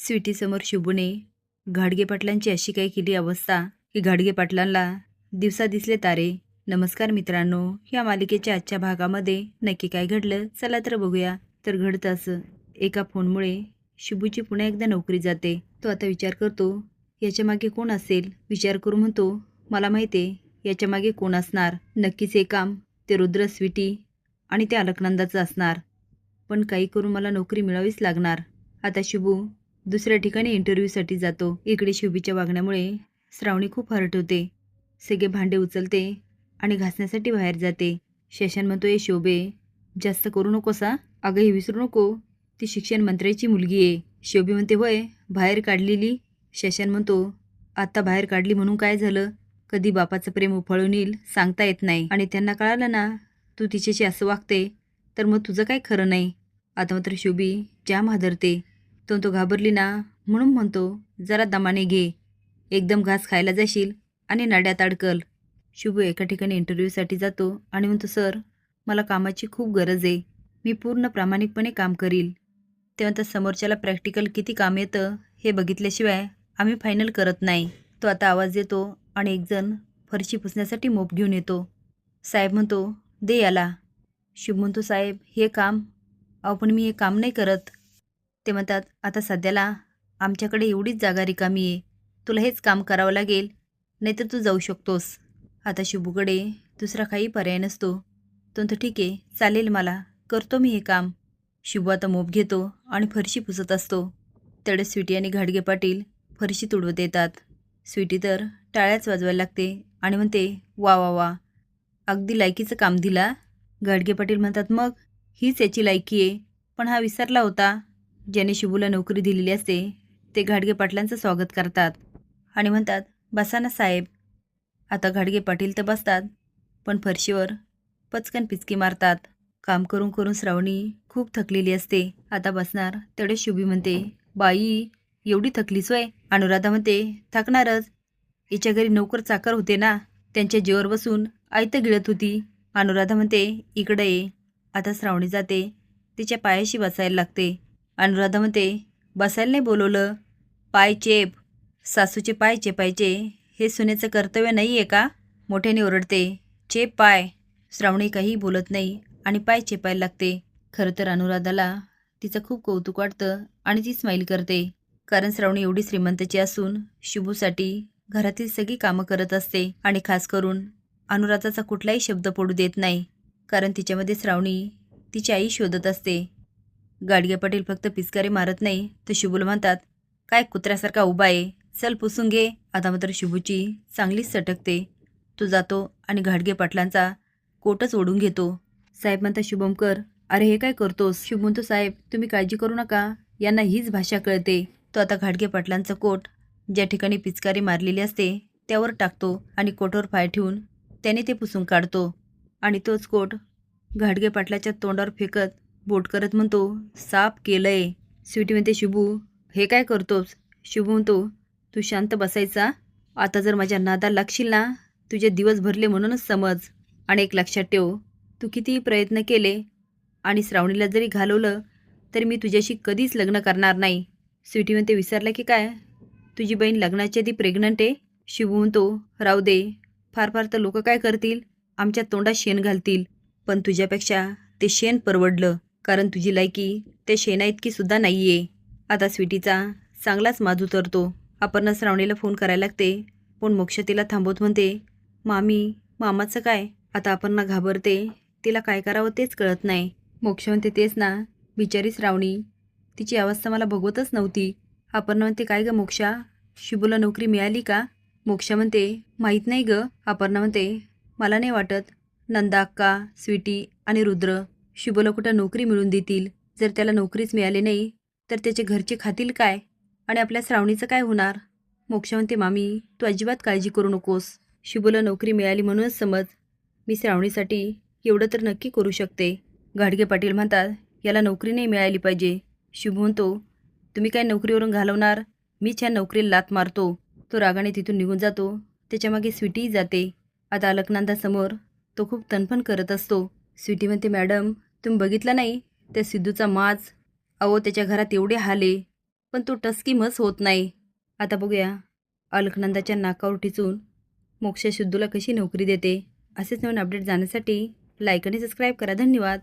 स्वीटीसमोर शुभूने घाडगे पाटलांची अशी काही केली अवस्था की घाडगे पाटलांना दिवसा दिसले तारे. नमस्कार मित्रांनो, या मालिकेच्या आजच्या भागामध्ये नक्की काय घडलं चला तर बघूया. तर घडतं असं, एका फोनमुळे शुभूची पुन्हा एकदा नोकरी जाते. तो आता विचार करतो याच्या मागे कोण असेल. विचार करू म्हणतो मला माहिती आहे याच्या मागे कोण असणार. नक्कीच हे काम ते रुद्र, स्वीटी आणि त्या अलकनंदाचं असणार. पण काही करून मला नोकरी मिळावीच लागणार. आता शुभू दुसऱ्या ठिकाणी इंटरव्ह्यूसाठी जातो. इकडे शुभीच्या वागण्यामुळे श्रावणी खूप हर्ट होते. सगळे भांडे उचलते आणि घासण्यासाठी बाहेर जाते. शशान म्हणतो ए शोभे, जास्त करू नकोस हा. अगं हे विसरू नको, ती शिक्षण मंत्र्याची मुलगी आहे. शोभे म्हणते होय, बाहेर काढलेली. शशान म्हणतो आता बाहेर काढली म्हणून काय झालं, कधी बापाचं प्रेम उफाळून येईल सांगता येत नाही. आणि त्यांना कळालं ना तू तिच्याशी असं वागते तर मग तुझं काय खरं नाही. आता मात्र शोभी जाम हादरते. तो घाबरली ना म्हणून म्हणतो जरा दमाने घे, एकदम घास खायला जाशील आणि नड्यात अडकल. शुभू एका ठिकाणी इंटरव्ह्यूसाठी जातो आणि म्हणतो सर मला कामाची खूप गरज आहे, मी पूर्ण प्रामाणिकपणे काम करील. तेव्हा तर समोरच्याला प्रॅक्टिकल किती काम येतं हे बघितल्याशिवाय आम्ही फायनल करत नाही. तो आता आवाज देतो आणि एकजण फरशी पुसण्यासाठी मोप घेऊन येतो. साहेब म्हणतो दे याला. शुभ म्हणतो साहेब हे काम, अहो पण मी हे काम नाही करत. ते म्हणतात आता सध्याला आमच्याकडे एवढीच जागा रिकामी आहे, तुला हेच काम करावं लागेल, नाहीतर तू जाऊ शकतोस. आता शुभूकडे दुसरा काही पर्याय नसतो. तो म्हणतो ठीक आहे चालेल, मला करतो मी हे काम. शुभू आता मोप घेतो आणि फरशी पुसत असतो. तेवढे स्वीटी आणि घाडगे पाटील फरशी तुडवत येतात. स्वीटी तर टाळ्याच वाजवायला लागते आणि म्हणते वा वा वा, अगदी लायकीचं काम दिला. घाडगे पाटील म्हणतात मग हीच याची लायकी आहे. पण हा विसरला होता, ज्याने शुभूला नोकरी दिलेली असते ते घाडगे पाटलांचं स्वागत करतात आणि म्हणतात बसा ना साहेब. आता घाडगे पाटील तर बसतात पण फरशीवर पचकन पिचकी मारतात. काम करून करून श्रावणी खूप थकलेली असते. आता बसणार तेवढे शुभी म्हणते बाई एवढी थकलीच होय. अनुराधा म्हणते थकणारच, हिच्या घरी नोकर चाकर होते ना, त्यांच्या जीवावर बसून आयतं गिळत होती. अनुराधा म्हणते इकडे ये. आता श्रावणी जाते, तिच्या पायाशी बसायला लागते. अनुराधा म्हणते बसायला नाही बोलवलं, पाय चेप, सासूचे पाय चेपायचे हे सुनेचं कर्तव्य नाही आहे का. मोठ्याने ओरडते चेप पाय. श्रावणी काही बोलत नाही आणि पाय चेपायला लागते. खरं तर अनुराधाला तिचं खूप कौतुक वाटतं आणि ती स्माईल करते, कारण श्रावणी एवढी श्रीमंतची असून शुभूसाठी घरातील सगळी कामं करत असते आणि खास करून अनुराधाचा कुठलाही शब्द पडू देत नाही, कारण तिच्यामध्ये श्रावणी तिची आई शोधत असते. गाडगे पाटील फक्त पिचकारी मारत नाही तर शुभूला म्हणतात काय कुत्र्यासारखा उभा आहे, चल पुसून घे. आता मात्र शुभूची चांगलीच सटकते. तो जातो आणि घाडगे पाटलांचा कोटच ओढून घेतो. साहेब म्हणतात शुभमकर अरे हे काय करतोस. शुभ म्हणतो साहेब तुम्ही काळजी करू नका, यांना हीच भाषा कळते. तो आता घाडगे पाटलांचा कोट ज्या ठिकाणी पिचकारी मारलेली असते त्यावर टाकतो आणि कोटवर पाय ठेवून त्याने ते पुसून काढतो आणि तोच कोट घाडगे पाटलाच्या तोंडावर फेकत बोट करत म्हणतो साफ केलंय. स्वीटी म्हणते शुभू हे काय करतोस. शुभू म्हणतो तू शांत बसायचा, आता जर माझ्या नादाला लागशील ना तुझे दिवस भरले म्हणूनच समज. आणि एक लक्षात ठेव, तू कितीही प्रयत्न केले आणि श्रावणीला जरी घालवलं तरी मी तुझ्याशी कधीच लग्न करणार नाही. स्वीटी म्हणते विसरला की काय, तुझी बहीण लग्नाच्या आधी प्रेग्नंट आहे. शुभू म्हणतो राहू दे, फार फार तर लोक काय करतील, आमच्या तोंडात शेण घालतील, पण तुझ्यापेक्षा ते शेण परवडलं, कारण तुझी लायकी ते शेणा इतकी सुद्धा नाही आहे. आता स्वीटीचा चांगलाच माज उतरतो. अपर्णा श्रावणीला फोन करायला लागते पण मोक्ष तिला थांबवत म्हणते मामी मामाचं काय. आता अपर्णा घाबरते, तिला काय करावं तेच कळत नाही. मोक्ष म्हणते तेच ना, बिचारी श्रावणी, तिची अवस्था मला बघवतच नव्हती. अपर्णा म्हणते काय ग मोक्षा, शुभूला नोकरी मिळाली का. मोक्ष म्हणते माहीत नाही ग. अपर्णा म्हणते मला नाही वाटत नंदा अक्का, स्वीटी आणि रुद्र शुभूला कुठं नोकरी मिळून देतील. जर त्याला नोकरीच मिळाली नाही तर त्याचे घरचे खातील काय आणि आपल्या श्रावणीचं काय होणार. मोक्ष म्हणते मामी तू अजिबात काळजी करू नकोस, शुभूला नोकरी मिळाली म्हणूनच समज, मी श्रावणीसाठी एवढं तर नक्की करू शकते. घाडगे पाटील म्हणतात याला नोकरी नाही मिळाली पाहिजे. शुभ म्हणतो तुम्ही काय नोकरीवरून घालवणार, मीच ह्या नोकरीला लात मारतो. तो रागाने तिथून निघून जातो. त्याच्यामागे स्वीटीही जाते. आता अलकनंदासमोर तो खूप तणफण करत असतो. स्वीटी म्हणते मॅडम तुम्ही बघितलं नाही त्या सिद्धूचा माज, अहो त्याच्या घरात एवढे हाल आहे पण तो टस्कीमच होत नाही. आता बघूया अलकनंदाच्या नाकावर टिचून मोक्षा सिद्धूला कशी नोकरी देते. असेच नवीन अपडेट जाण्यासाठी लाईक आणि सबस्क्राईब करा. धन्यवाद.